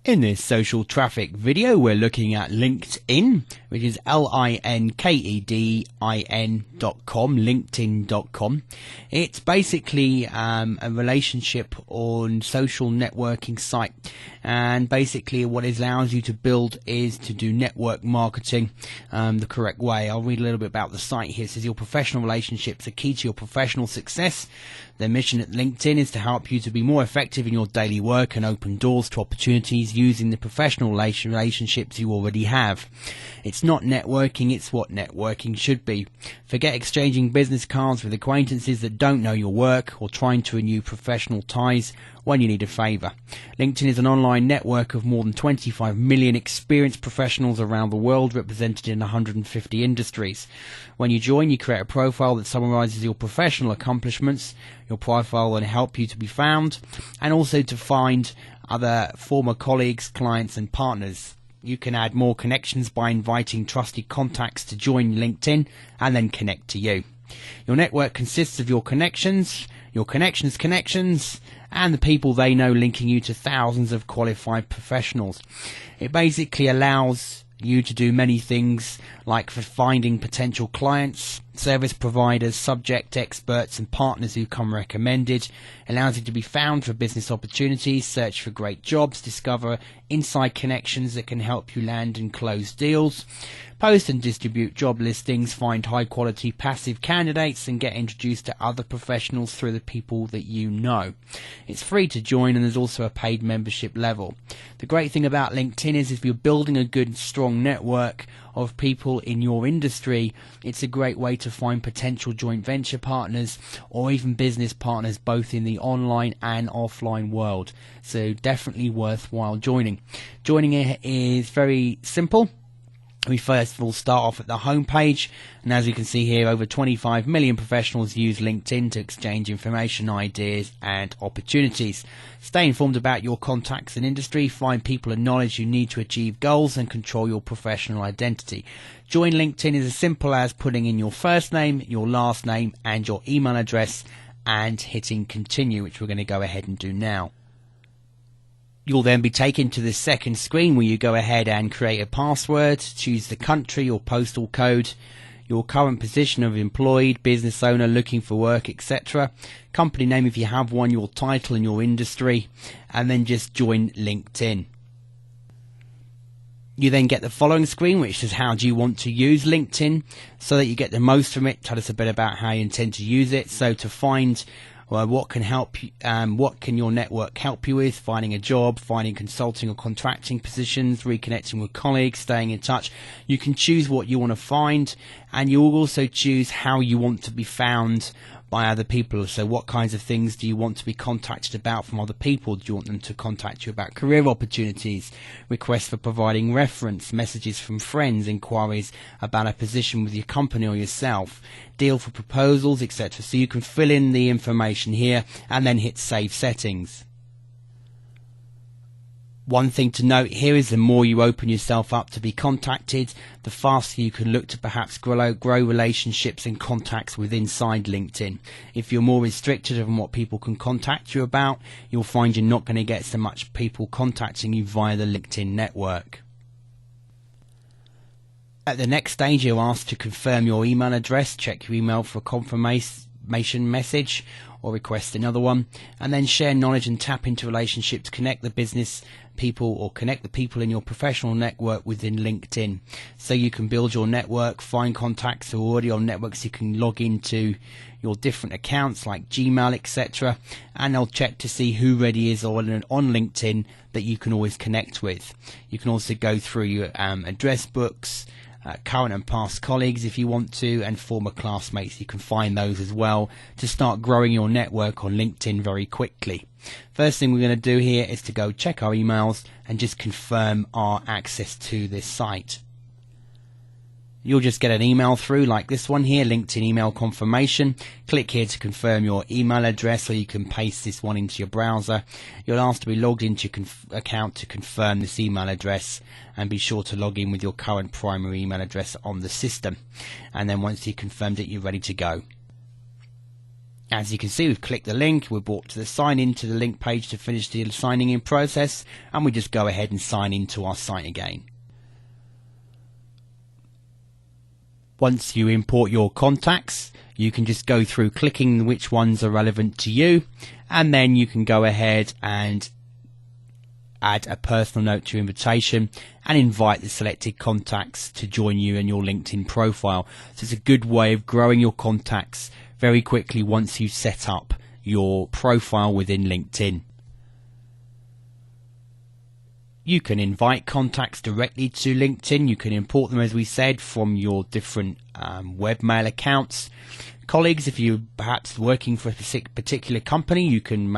In this social traffic video, we're looking at LinkedIn, which is linkedin.com, linkedin.com. It's basically a relationship on social networking site, and basically what it allows you to build is to do network marketing the correct way. I'll read a little bit about the site here. It says your professional relationships are key to your professional success. Their mission at LinkedIn is to help you to be more effective in your daily work and open doors to opportunities using the professional relationships you already have. It's not networking, it's what networking should be. Forget exchanging business cards with acquaintances that don't know your work or trying to renew professional ties when you need a favour. LinkedIn is an online network of more than 25 million experienced professionals around the world, represented in 150 industries. When you join, you create a profile that summarises your professional accomplishments. Your profile will help you to be found and also to find other former colleagues, clients and partners. You can add more connections by inviting trusted contacts to join LinkedIn and then connect to you. Your network consists of your connections, and the people they know, linking you to thousands of qualified professionals. It basically allows you to do many things, like for finding potential clients, service providers, subject experts and partners who come recommended. It allows you to be found for business opportunities, search for great jobs, discover inside connections that can help you land and close deals, post and distribute job listings, find high quality passive candidates and get introduced to other professionals through the people that you know. It's free to join and there's also a paid membership level. The great thing about LinkedIn is if you're building a good strong network of people in your industry, it's a great way to find potential joint venture partners or even business partners both in the online and offline world. So definitely worthwhile joining. Joining it is very simple. We first of all start off at the home page, and as you can see here, over 25 million professionals use LinkedIn to exchange information, ideas and opportunities. Stay informed about your contacts and industry, find people and knowledge you need to achieve goals and control your professional identity. Join LinkedIn is as simple as putting in your first name, your last name and your email address and hitting continue, which we're going to go ahead and do now. You'll then be taken to the second screen where you go ahead and create a password, choose the country or postal code, your current position of employed, business owner, looking for work, etc. Company name if you have one, your title and your industry, and then just join LinkedIn. You then get the following screen, which says how do you want to use LinkedIn so that you get the most from it. Tell us a bit about how you intend to use it. So to find what can help you, what can your network help you with? Finding a job, finding consulting or contracting positions, reconnecting with colleagues, staying in touch. You can choose what you want to find, and you'll also choose how you want to be found by other people. So what kinds of things do you want to be contacted about from other people? Do you want them to contact you about career opportunities, requests for providing reference, messages from friends, inquiries about a position with your company or yourself, deal for proposals, etc. So you can fill in the information here and then hit save settings. One thing to note here is the more you open yourself up to be contacted, the faster you can look to perhaps grow relationships and contacts with inside LinkedIn. If you're more restricted on what people can contact you about, you'll find you're not going to get so much people contacting you via the LinkedIn network. At the next stage, you're asked to confirm your email address, check your email for a confirmation message or request another one, and then share knowledge and tap into relationships, connect the business people or connect the people in your professional network within LinkedIn. So you can build your network, find contacts who are already on networks. You can log into your different accounts like Gmail, etc., and they'll check to see who already is on LinkedIn that you can always connect with. You can also go through your address books, current and past colleagues if you want to, and former classmates. You can find those as well to start growing your network on LinkedIn very quickly. First thing we're going to do here is to go check our emails and just confirm our access to this site. You'll just get an email through like this one here, LinkedIn email confirmation. Click here to confirm your email address, or you can paste this one into your browser. You'll ask to be logged into your account to confirm this email address, and be sure to log in with your current primary email address on the system. And then once you've confirmed it, you're ready to go. As you can see, we've clicked the link, we're brought to the sign in to the link page to finish the signing in process, and we just go ahead and sign into our site again. Once you import your contacts, you can just go through clicking which ones are relevant to you, and then you can go ahead and add a personal note to your invitation and invite the selected contacts to join you in your LinkedIn profile. So it's a good way of growing your contacts very quickly once you set up your profile within LinkedIn. You can invite contacts directly to LinkedIn. You can import them, as we said, from your different webmail accounts. Colleagues, if you're perhaps working for a particular company, you can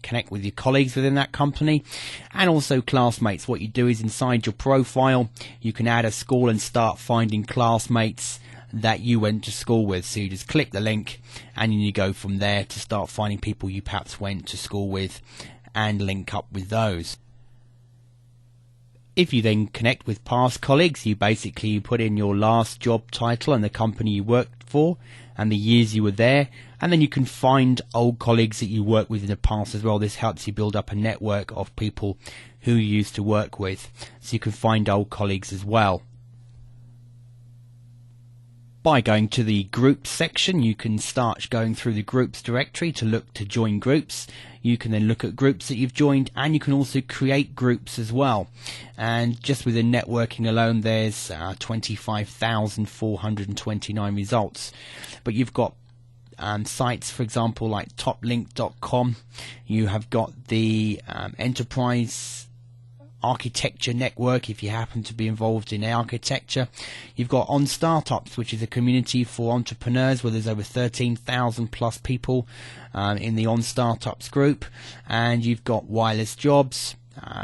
connect with your colleagues within that company. And also classmates. What you do is inside your profile, you can add a school and start finding classmates that you went to school with. So you just click the link and then you go from there to start finding people you perhaps went to school with and link up with those. If you then connect with past colleagues, you put in your last job title and the company you worked for and the years you were there, and then you can find old colleagues that you worked with in the past as well. This helps you build up a network of people who you used to work with, so you can find old colleagues as well. By going to the groups section, you can start going through the groups directory to look to join groups. You can then look at groups that you've joined, and you can also create groups as well. And just within networking alone, there's 25,429 results. But you've got sites, for example, like toplink.com. You have got the enterprise architecture network if you happen to be involved in architecture. You've got On Startups, which is a community for entrepreneurs where there's over 13,000 plus people in the On Startups group. And you've got Wireless Jobs.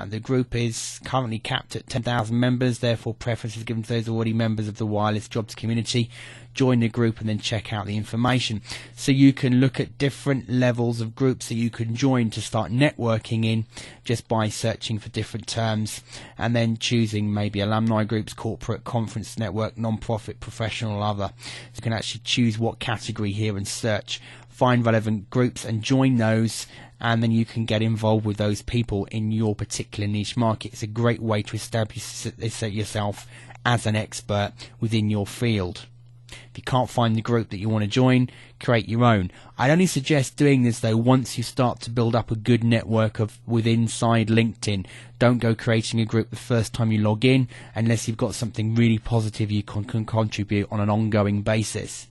The group is currently capped at 10,000 members, therefore preference is given to those already members of the Wireless Jobs community. Join the group and then check out the information. So you can look at different levels of groups that you can join to start networking in just by searching for different terms and then choosing maybe alumni groups, corporate, conference network, non-profit, professional, or other. So you can actually choose what category here and search, find relevant groups and join those, and then you can get involved with those people in your particular niche market. It's a great way to establish yourself as an expert within your field. If you can't find the group that you want to join, create your own. I'd only suggest doing this though once you start to build up a good network inside LinkedIn. Don't go creating a group the first time you log in unless you've got something really positive you can contribute on an ongoing basis.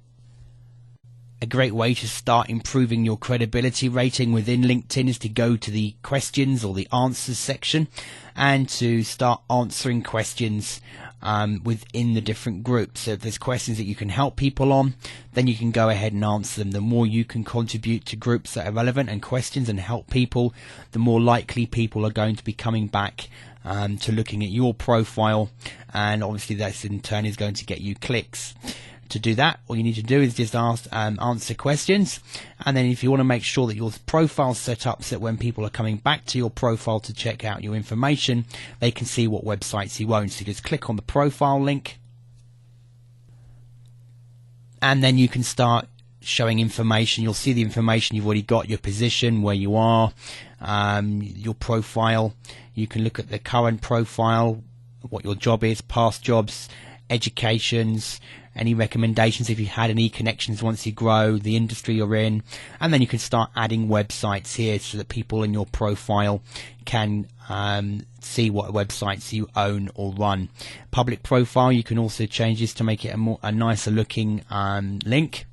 A great way to start improving your credibility rating within LinkedIn is to go to the questions or the answers section and to start answering questions within the different groups. So if there's questions that you can help people on, then you can go ahead and answer them. The more you can contribute to groups that are relevant and questions and help people, the more likely people are going to be coming back to looking at your profile, and obviously that in turn is going to get you clicks. To do that, all you need to do is just answer questions, and then if you want to make sure that your profile is set up so that when people are coming back to your profile to check out your information, they can see what websites you own. So you just click on the profile link, and then you can start showing information. You'll see the information you've already got, your position, where you are, your profile. You can look at the current profile, what your job is, past jobs, educations, any recommendations if you had any connections once you grow, the industry you're in, and then you can start adding websites here so that people in your profile can see what websites you own or run. Public profile, you can also change this to make it a nicer looking link.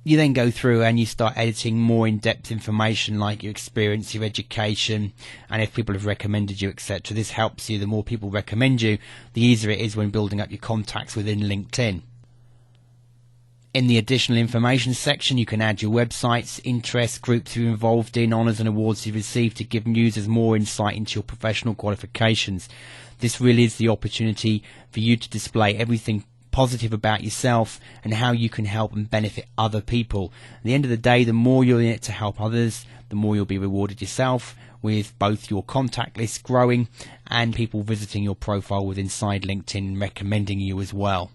You then go through and you start editing more in-depth information like your experience, your education, and if people have recommended you, etc. This helps you. The more people recommend you, the easier it is when building up your contacts within LinkedIn. In the additional information section, you can add your websites, interests, groups you're involved in, honours and awards you've received to give users more insight into your professional qualifications. This really is the opportunity for you to display everything positive about yourself and how you can help and benefit other people. At the end of the day, the more you're in it to help others, the more you'll be rewarded yourself, with both your contact list growing and people visiting your profile with inside LinkedIn recommending you as well.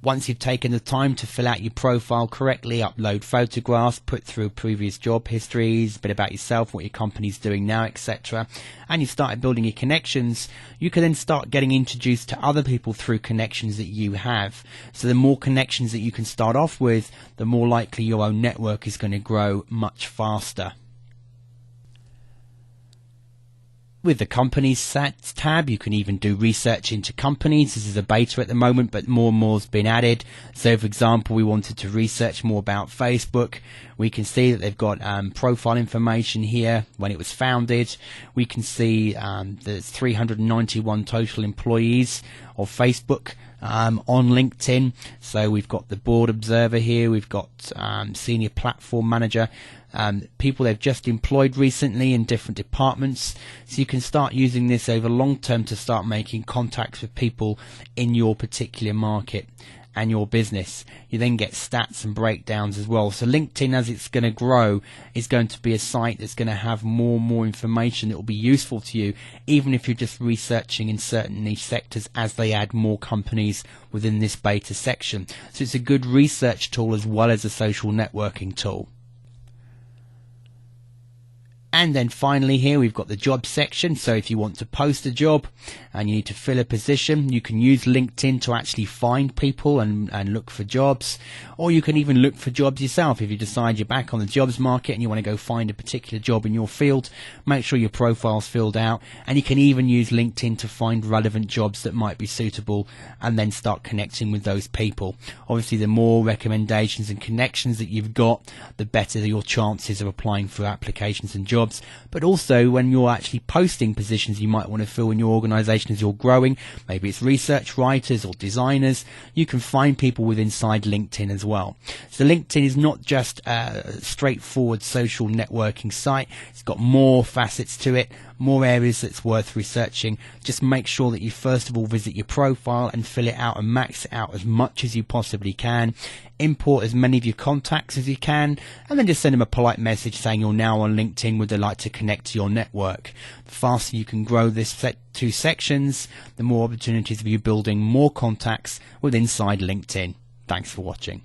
Once you've taken the time to fill out your profile correctly, upload photographs, put through previous job histories, a bit about yourself, what your company's doing now, etc., and you've started building your connections, you can then start getting introduced to other people through connections that you have. So the more connections that you can start off with, the more likely your own network is going to grow much faster. With the Companies tab, you can even do research into companies. This is a beta at the moment, but more and more has been added. So, for example, we wanted to research more about Facebook. We can see that they've got profile information here, when it was founded. We can see there's 391 total employees of Facebook on LinkedIn. So we've got the board observer here. We've got senior platform manager. People they've just employed recently in different departments, so you can start using this over long term to start making contacts with people in your particular market and your business. You then get stats and breakdowns as well. So LinkedIn, as it's going to grow, is going to be a site that's going to have more and more information that will be useful to you, even if you're just researching in certain niche sectors as they add more companies within this beta section. So it's a good research tool as well as a social networking tool. And then finally here we've got the job section. So if you want to post a job and you need to fill a position, you can use LinkedIn to actually find people and look for jobs. Or you can even look for jobs yourself. If you decide you're back on the jobs market and you want to go find a particular job in your field, make sure your profile's filled out. And you can even use LinkedIn to find relevant jobs that might be suitable and then start connecting with those people. Obviously, the more recommendations and connections that you've got, the better your chances of applying for applications and jobs. But also when you're actually posting positions you might want to fill in your organization as you're growing, maybe it's research writers or designers, you can find people with inside LinkedIn as well. So LinkedIn is not just a straightforward social networking site. It's got more facets to it, more areas that's worth researching. Just make sure that you first of all visit your profile and fill it out and max it out as much as you possibly can. Import as many of your contacts as you can, and then just send them a polite message saying you're now on LinkedIn, would they like to connect to your network. The faster you can grow this two sections, the more opportunities of you building more contacts with inside LinkedIn. Thanks for watching.